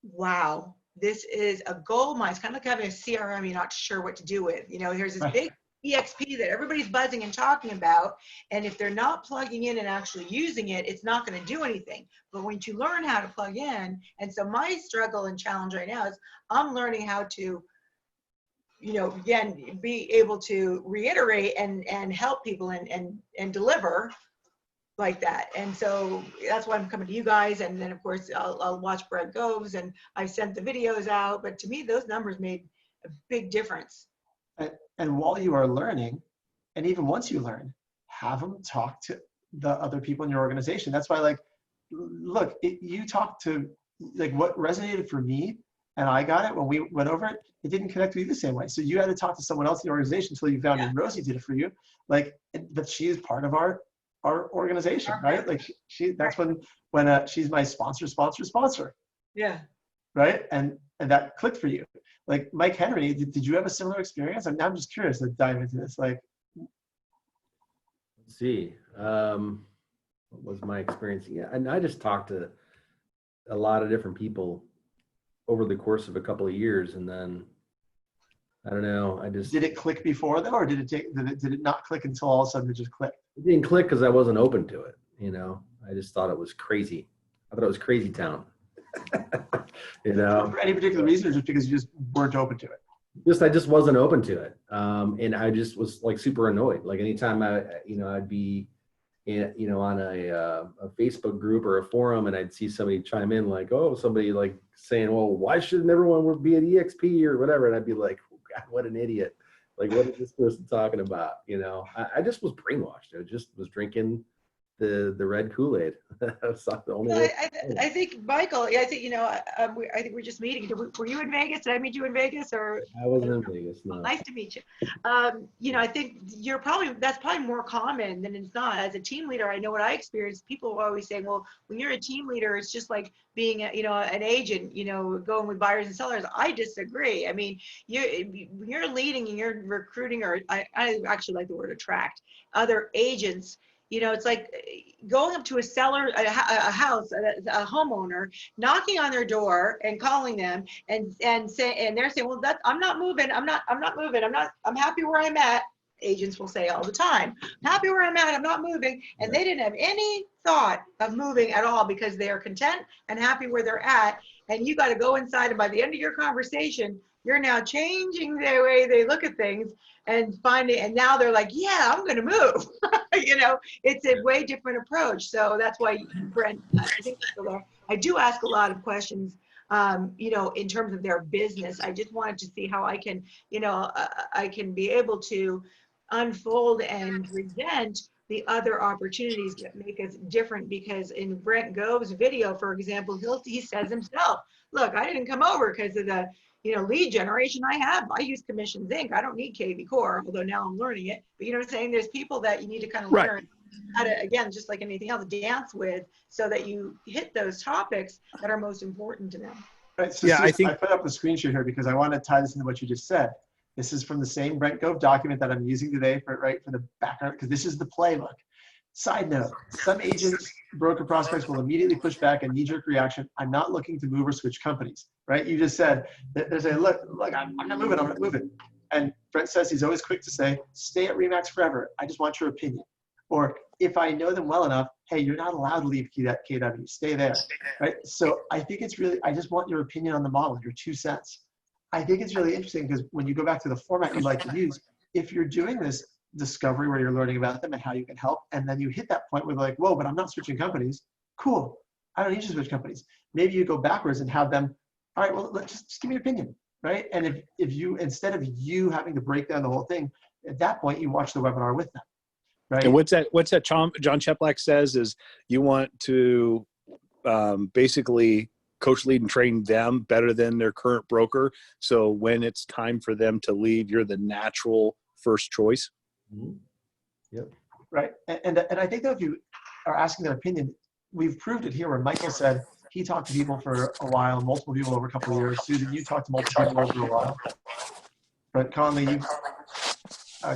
E: wow, this is a gold mine. It's kind of like having a CRM you're not sure what to do with. Here's this big EXP that everybody's buzzing and talking about, and if they're not plugging in and actually using it, it's not going to do anything. But when you learn how to plug in, and so my struggle and challenge right now is I'm learning how to, again, be able to reiterate and help people and deliver like that. And so that's why I'm coming to you guys. And then of course I'll watch Brent Gove's, and I've sent the videos out, but to me, those numbers made a big difference.
A: And while you are learning, and even once you learn, have them talk to the other people in your organization. That's why, look, you talk to, what resonated for me, and I got it when we went over it, it didn't connect with you the same way. So you had to talk to someone else in the organization until you found and Rosie did it for you. That she is part of our organization, right? That's when she's my sponsor. Yeah. Right. And that clicked for you. Mike Henry, did you have a similar experience? I'm just curious to dive into this.
C: Let's see. What was my experience? Yeah. And I just talked to a lot of different people over the course of a couple of years. And then, I don't know,
A: Did it click before though, or did it not click until all of a sudden it just clicked?
C: It didn't click because I wasn't open to it. I just thought it was crazy. I thought it was crazy town.
A: For any particular reason, or just because you just weren't open to it?
C: I just wasn't open to it. And I just was like super annoyed. Like anytime I'd be, on a Facebook group or a forum, and I'd see somebody chime in like, oh, somebody like saying, well, why shouldn't everyone be at EXP or whatever? And I'd be like, oh, God, what an idiot. Like, what is this person talking about? I just was brainwashed. I just was drinking the red Kool-Aid. That's not the only way.
E: I think, Michael, I think, I think we're just meeting. Were you in Vegas? Did I meet you in Vegas? Or
C: I wasn't in Vegas, no.
E: Nice to meet you. I think that's probably more common than it's not. As a team leader, I know what I experienced. People are always saying, well, when you're a team leader, it's just like being an agent, going with buyers and sellers. I disagree. I mean, when you're leading and you're recruiting, or I actually like the word attract other agents. It's like going up to a seller, a house, a homeowner, knocking on their door and calling them and they're saying, well, I'm not moving. I'm happy where I'm at. Agents will say all the time, I'm happy where I'm at. I'm not moving. And they didn't have any thought of moving at all because they are content and happy where they're at. And you got to go inside, and by the end of your conversation, you're now changing the way they look at things and now they're like, yeah, I'm going to move. It's a way different approach. So that's why, Brent, I do ask a lot of questions, in terms of their business. I just wanted to see how I can, I can be able to unfold and present the other opportunities that make us different. Because in Brent Gove's video, for example, he says himself, look, I didn't come over because of the lead generation I have. I use Commissions Inc. I don't need KV Core, although now I'm learning it. But you know what I'm saying? There's people that you need to kind of learn how to, again, just like anything else, dance with, so that you hit those topics that are most important to them.
A: Right, so I put up the screen share here because I want to tie this into what you just said. This is from the same Brent Gove document that I'm using today for the background, because this is the playbook. Side note, some agents, broker prospects will immediately push back a knee-jerk reaction. I'm not looking to move or switch companies, right? You just said that there's a look, I'm not moving, I'm not moving. And Brent says he's always quick to say, stay at Remax forever. I just want your opinion. Or if I know them well enough, hey, you're not allowed to leave KW, stay there, right? So I think it's really, I just want your opinion on the model, your 2 cents. I think it's really interesting because when you go back to the format you like to use, if you're doing this discovery where you're learning about them and how you can help, and then you hit that point where they're like, whoa, but I'm not switching companies. Cool, I don't need to switch companies. Maybe you go backwards and have them, all right, well, just give me your opinion, right? And if you, instead of you having to break down the whole thing, at that point, you watch the webinar with them, right?
D: And what's that John Cheplack says is you want to basically coach, lead, and train them better than their current broker. So when it's time for them to leave, you're the natural first choice.
C: Mm-hmm. Yep.
A: Right. And I think that if you are asking their opinion, we've proved it here where Michael said he talked to people for a while, multiple people over a couple of years. Susan, you talked to multiple people over a while. Brent Conley, you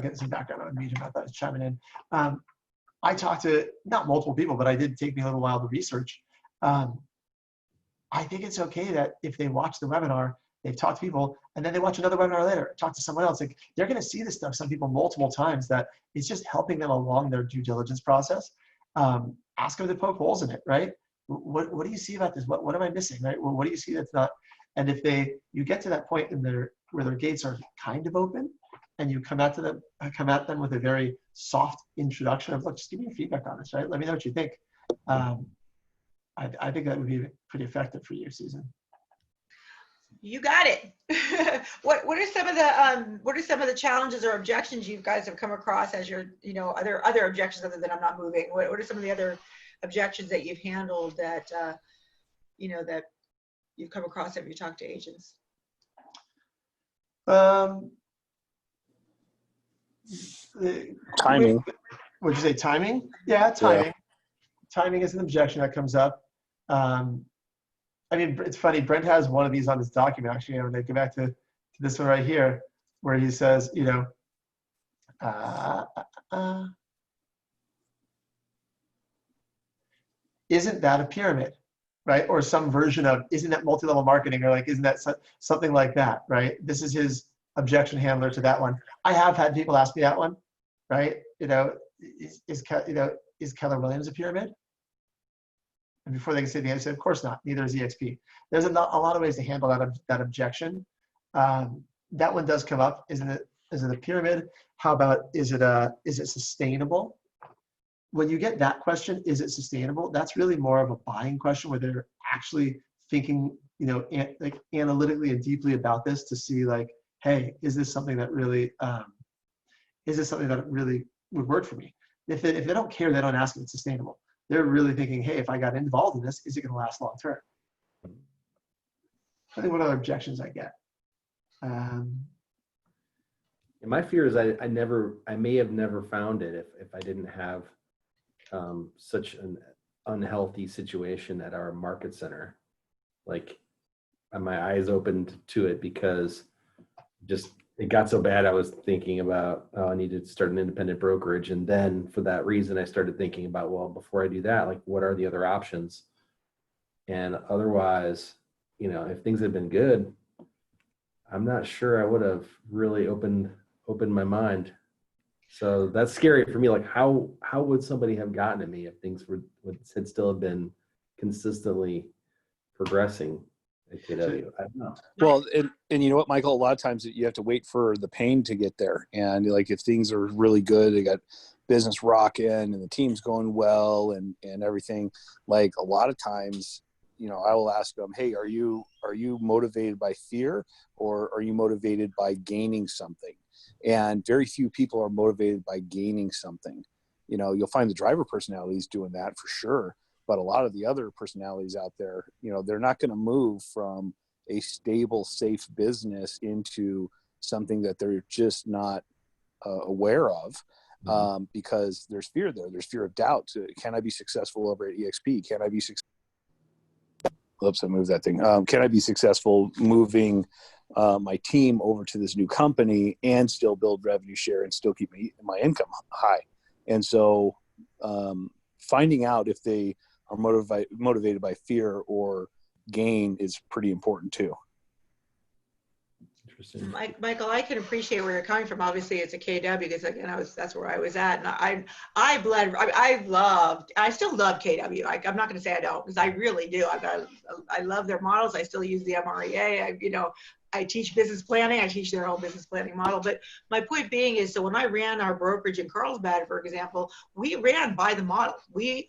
A: get some background on me about that, chiming in. I talked to not multiple people, but I did take me a little while to research. I think it's okay that if they watch the webinar, they've talked to people, and then they watch another webinar later, talk to someone else. Like, they're going to see this stuff, some people multiple times, that it's just helping them along their due diligence process. Ask them to poke holes in it, right? What do you see about this? What am I missing, right? What do you see that's not? And if you get to that point where their gates are kind of open, and you come at them with a very soft introduction of, look, just give me your feedback on this, right? Let me know what you think. I think that would be pretty effective for you, Susan.
E: You got it. What are some of the challenges or objections you guys have come across as your, other objections other than I'm not moving? What are some of the other objections that you've handled that, that you've come across if you talk to agents?
D: Timing.
A: Would you say timing? Yeah, timing.
D: Yeah.
A: Timing is an objection that comes up. I mean, it's funny, Brent has one of these on his document, actually. I'm going to go back to this one right here, where he says, isn't that a pyramid, right? Or some version of, isn't that multi-level marketing? Or like, isn't that something like that, right? This is his objection handler to that one. I have had people ask me that one, right? Is Keller Williams a pyramid? And before they can say the answer, of course not. Neither is EXP. There's a lot of ways to handle that objection. that one does come up. Is it a pyramid? How about, is it sustainable? When you get that question, is it sustainable? That's really more of a buying question where they're actually thinking, like analytically and deeply about this to see like, hey, is this something that really would work for me? If they don't care, they don't ask if it's sustainable. They're really thinking, hey, if I got involved in this, is it going to last long term? I think what other objections I get.
C: And my fear is I may have never found it if I didn't have such an unhealthy situation at our market center. Like my eyes opened to it because just it got so bad. I was thinking about, I need to start an independent brokerage. And then for that reason, I started thinking about, well, before I do that, like what are the other options? And otherwise, if things had been good, I'm not sure I would have really opened my mind. So that's scary for me. Like how would somebody have gotten to me if things had still have been consistently progressing at KW? I don't know.
D: Well, and you know what, Michael, a lot of times you have to wait for the pain to get there. And like, if things are really good, they got business rocking and the team's going well and everything, like a lot of times, I will ask them, hey, are you motivated by fear or are you motivated by gaining something? And very few people are motivated by gaining something. You'll find the driver personalities doing that for sure. But a lot of the other personalities out there, they're not going to move from a stable, safe business into something that they're just not aware of because there's fear there. There's fear of doubt. Can I be successful over at EXP? Can I be successful? Oops, I moved that thing. Can I be successful moving my team over to this new company and still build revenue share and still keep my income high? And so finding out if they are motivated by fear or gain is pretty important too.
C: Interesting.
E: Michael, I can appreciate where you're coming from. Obviously, it's a KW because again, that's where I was at, and I still love KW. I'm not going to say I don't because I really do. I love their models. I still use the MREA. I teach business planning. I teach their whole business planning model. But my point being is, so when I ran our brokerage in Carlsbad, for example, we ran by the model.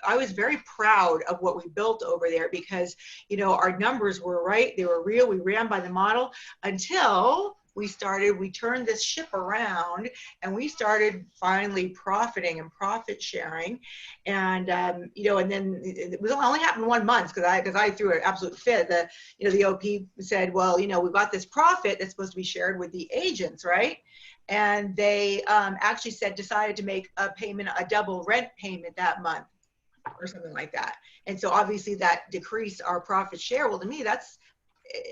E: I was very proud of what we built over there because, our numbers were right. They were real. We ran by the model until we turned this ship around and we started finally profiting and profit sharing. And, and then it was only happened 1 month because I threw an absolute fit. The OP said, well, we've got this profit that's supposed to be shared with the agents, right? And they actually decided to make a double rent payment that month or something like that. And so obviously that decreased our profit share. Well, to me, that's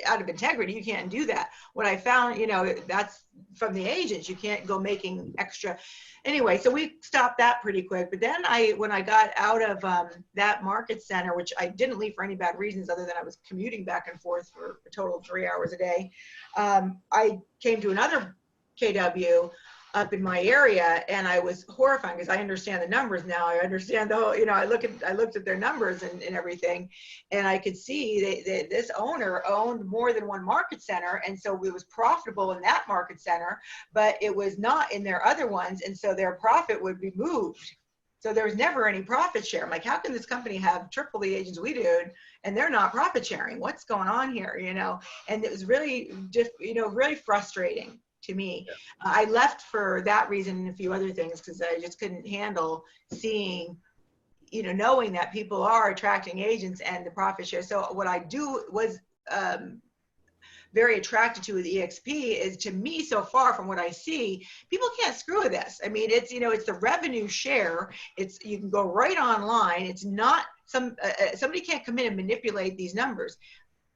E: out of integrity. You can't do that. What I found, that's from the agents. You can't go making extra. Anyway, so we stopped that pretty quick. But then when I got out of that market center, which I didn't leave for any bad reasons other than I was commuting back and forth for a total of 3 hours a day, I came to another KW up in my area, and I was horrified because I understand the numbers now. I understand the whole, I looked at their numbers and everything, and I could see that this owner owned more than one market center, and so it was profitable in that market center, but it was not in their other ones, and so their profit would be moved. So there was never any profit share. I'm like, how can this company have triple the agents we do, and they're not profit sharing? What's going on here? And it was really just, really frustrating to me. I left for that reason and a few other things because I just couldn't handle seeing, knowing that people are attracting agents and the profit share. So what I was very attracted to with EXP is, to me, so far from what I see, people can't screw with this. I mean, it's, it's the revenue share. You can go right online. It's not somebody can't come in and manipulate these numbers.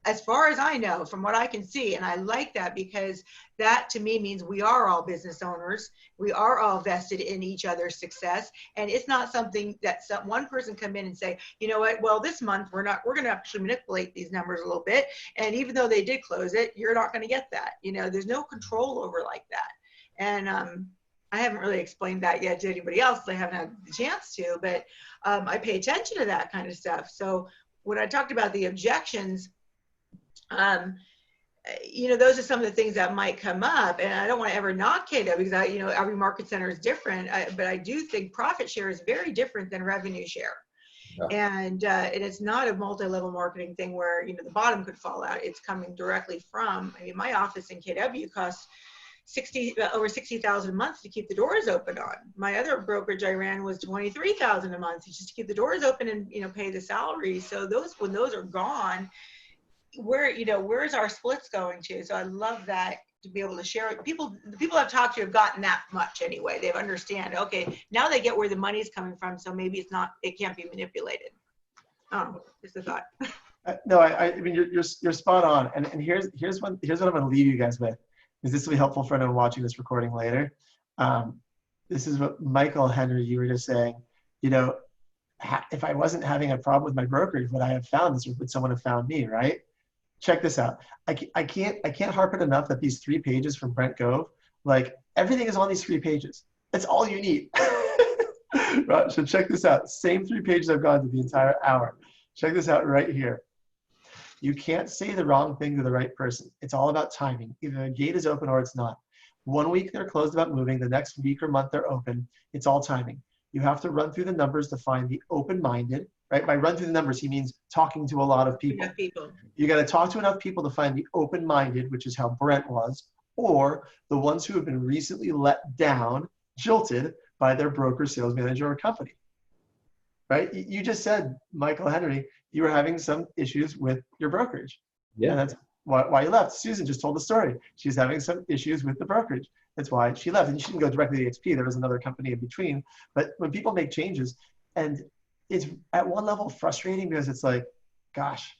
E: As far as I know, from what I can see, and I like that because that to me means we are all business owners. We are all vested in each other's success. And it's not something that one person come in and say, you know what, well, this month we're going to actually manipulate these numbers a little bit. And even though they did close it, you're not going to get that. There's no control over like that. And I haven't really explained that yet to anybody else. I haven't had the chance to, but I pay attention to that kind of stuff. So when I talked about the objections, those are some of the things that might come up. And I don't want to ever knock KW because every market center is different. But I do think profit share is very different than revenue share.
B: Yeah.
E: And it's not a multi-level marketing thing where, the bottom could fall out. It's coming directly from, my office in KW costs over $60,000 a month to keep the doors open on. My other brokerage I ran was $23,000 a month just to keep the doors open and, pay the salary. So when those are gone, where's our splits going to? So I love that, to be able to share it. The people I've talked to have gotten that much anyway. They've understand, okay, now they get where the money's coming from. So maybe it can't be manipulated. Oh, just a thought.
A: No, I mean, you're spot on. And here's what I'm going to leave you guys with, because this will be helpful for anyone watching this recording later. This is what Michael Henry, you were just saying, if I wasn't having a problem with my brokerage, would I have found this, or would someone have found me, right? Check this out. I can't harp it enough that these 3 pages from Brent Gove, like everything is on these 3 pages. That's all you need. Right, so check this out. Same 3 pages I've gone through the entire hour. Check this out right here. You can't say the wrong thing to the right person. It's all about timing. Either the gate is open or it's not. 1 week they're closed about moving. The next week or month they're open. It's all timing. You have to run through the numbers to find the open-minded, right? By run through the numbers, he means talking to a lot of people. You got to talk to enough people to find the open-minded, which is how Brent was, or the ones who have been recently let down, jilted by their broker, sales manager, or company, right? You just said, Michael Henry, you were having some issues with your brokerage.
C: Yeah.
A: And that's why you left. Susan just told the story. She's having some issues with the brokerage. That's why she left. And she didn't go directly to XP. There was another company in between. But when people make changes, and it's at one level frustrating because it's like, gosh,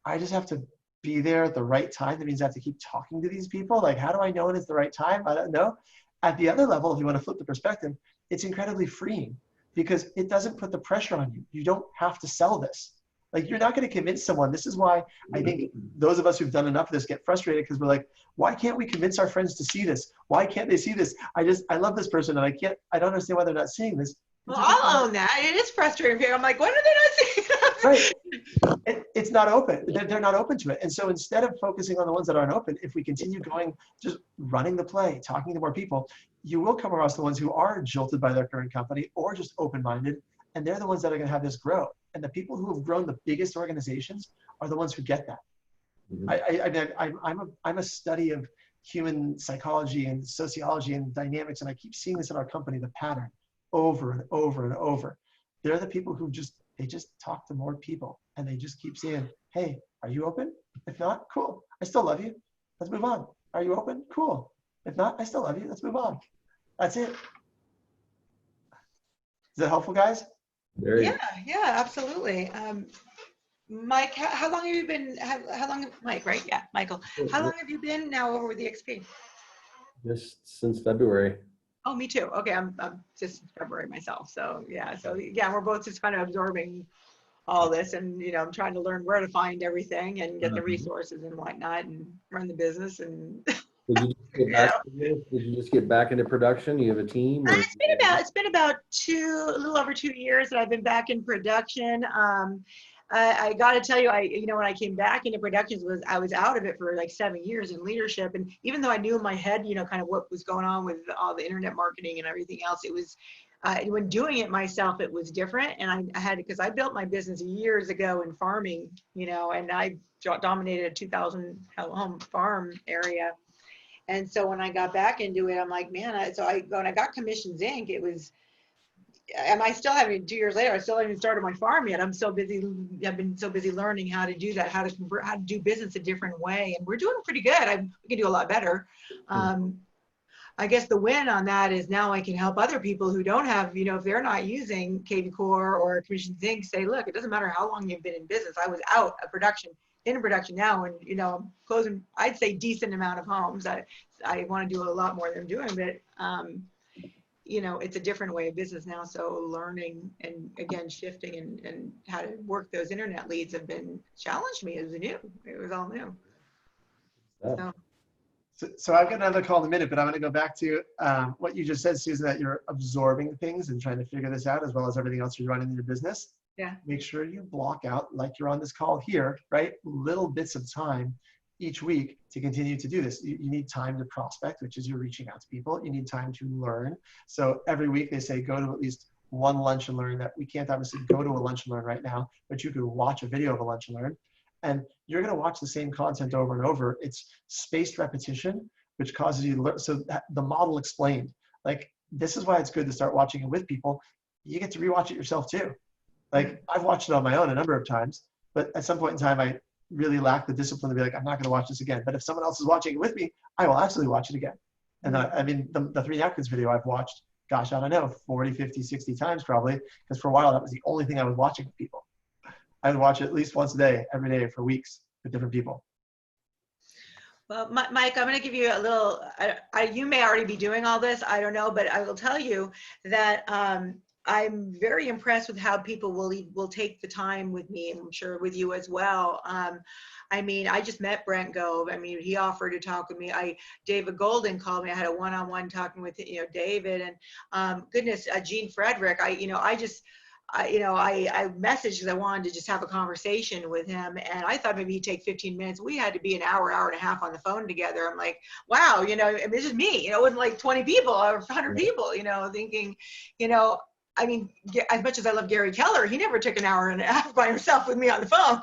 A: I just have to be there at the right time. That means I have to keep talking to these people. Like, how do I know when it's the right time? I don't know. At the other level, if you want to flip the perspective, it's incredibly freeing because it doesn't put the pressure on you. You don't have to sell this. Like, you're not going to convince someone. This is why I think those of us who've done enough of this get frustrated, because we're like, why can't we convince our friends to see this? Why can't they see this? I love this person and I don't understand why they're not seeing this.
E: Well, I'll own that. It is frustrating for you. I'm like, when are they not seeing it?
A: Right. It's not open. They're not open to it. And so instead of focusing on the ones that aren't open, if we continue going, just running the play, talking to more people, you will come across the ones who are jilted by their current company or just open-minded. And they're the ones that are going to have this grow. And the people who have grown the biggest organizations are the ones who get that. Mm-hmm. I'm a study of human psychology and sociology and dynamics, and I keep seeing this in our company, the pattern, over and over and over. They're the people who just talk to more people, and they just keep saying, hey, are you open? If not, cool. I still love you. Let's move on. Are you open? Cool. If not, I still love you. Let's move on. That's it. Is that helpful, guys?
E: Yeah, absolutely. Mike, how long have you been, Mike, right? Yeah, Michael. How long have you been now over with the XP?
C: Just since February.
E: Oh, me too. Okay, I'm just February myself. So yeah, we're both just kind of absorbing all this, and I'm trying to learn where to find everything and get the resources and whatnot and run the business. And
C: Did you just get back into production? You have a team? Or?
E: It's been about a little over 2 years that I've been back in production. I got to tell you, when I came back into productions, I was out of it for like 7 years in leadership. And even though I knew in my head, kind of what was going on with all the internet marketing and everything else, it was, when doing it myself, it was different. And I had, because I built my business years ago in farming, and I dominated a 2,000 home farm area. And so when I got back into it, I'm like, man, when I got Commissions Inc., it was, am I still having 2 years later? I still haven't even started my farm yet. I'm so busy. I've been so busy learning how to do that, how to convert, how to do business a different way. And we're doing pretty good. We can do a lot better. I guess the win on that is now I can help other people who don't have, if they're not using KV Core or Commissions Inc., say, look, it doesn't matter how long you've been in business. I was out of production, in production now, and I'm closing, I'd say, decent amount of homes. I want to do a lot more than I'm doing, but it's a different way of business now. So learning and again shifting and how to work those internet leads have been challenged me. It was all new.
A: So I've got another call in a minute, but I'm going to go back to what you just said, Susan, that you're absorbing things and trying to figure this out, as well as everything else you're running in your business.
E: Yeah.
A: Make sure you block out, like you're on this call here, right? Little bits of time each week to continue to do this. You need time to prospect, which is you're reaching out to people. You need time to learn. So every week they say go to at least one lunch and learn. That we can't obviously go to a lunch and learn right now, but you could watch a video of a lunch and learn. And you're going to watch the same content over and over. It's spaced repetition, which causes you to learn. So the model explained, like, this is why it's good to start watching it with people. You get to rewatch it yourself too. Like, I've watched it on my own a number of times, but at some point in time, I really lack the discipline to be like, I'm not going to watch this again. But if someone else is watching it with me, I will absolutely watch it again. And I mean, the 3 napkins video I've watched, gosh, I don't know, 40, 50, 60 times probably, because for a while that was the only thing I was watching with people. I would watch it at least once a day, every day for weeks with different people.
E: Well, Mike, I'm going to give you a little, you may already be doing all this, I don't know, but I will tell you that I'm very impressed with how people will take the time with me, and I'm sure with you as well. I mean, I just met Brent Gove. I mean, he offered to talk with me. David Golden called me. I had a one-on-one talking with, David, and goodness, Gene Frederick. I messaged because I wanted to just have a conversation with him, and I thought maybe he'd take 15 minutes. We had to be an hour and a half on the phone together. I'm like, wow, I mean, it's just me, it wasn't like 20 people or 100 people, thinking, I mean, as much as I love Gary Keller, he never took an hour and a half by himself with me on the phone,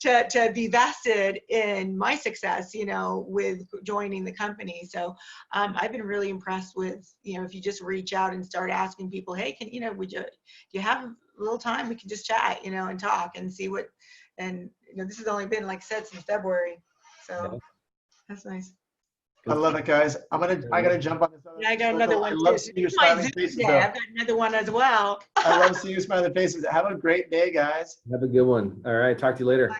E: to be vested in my success, with joining the company. So I've been really impressed with, if you just reach out and start asking people, hey, do you have a little time? We can just chat, and talk and see what, and this has only been, like I said, since February. So that's nice.
A: I love it, guys. I gotta jump on this other.
E: Yeah, I got another one.
A: I love seeing your smiling faces.
E: I've got another one as well.
A: I love seeing your smiling faces. Have a great day, guys.
C: Have a good one. All right. Talk to you later.
E: Bye.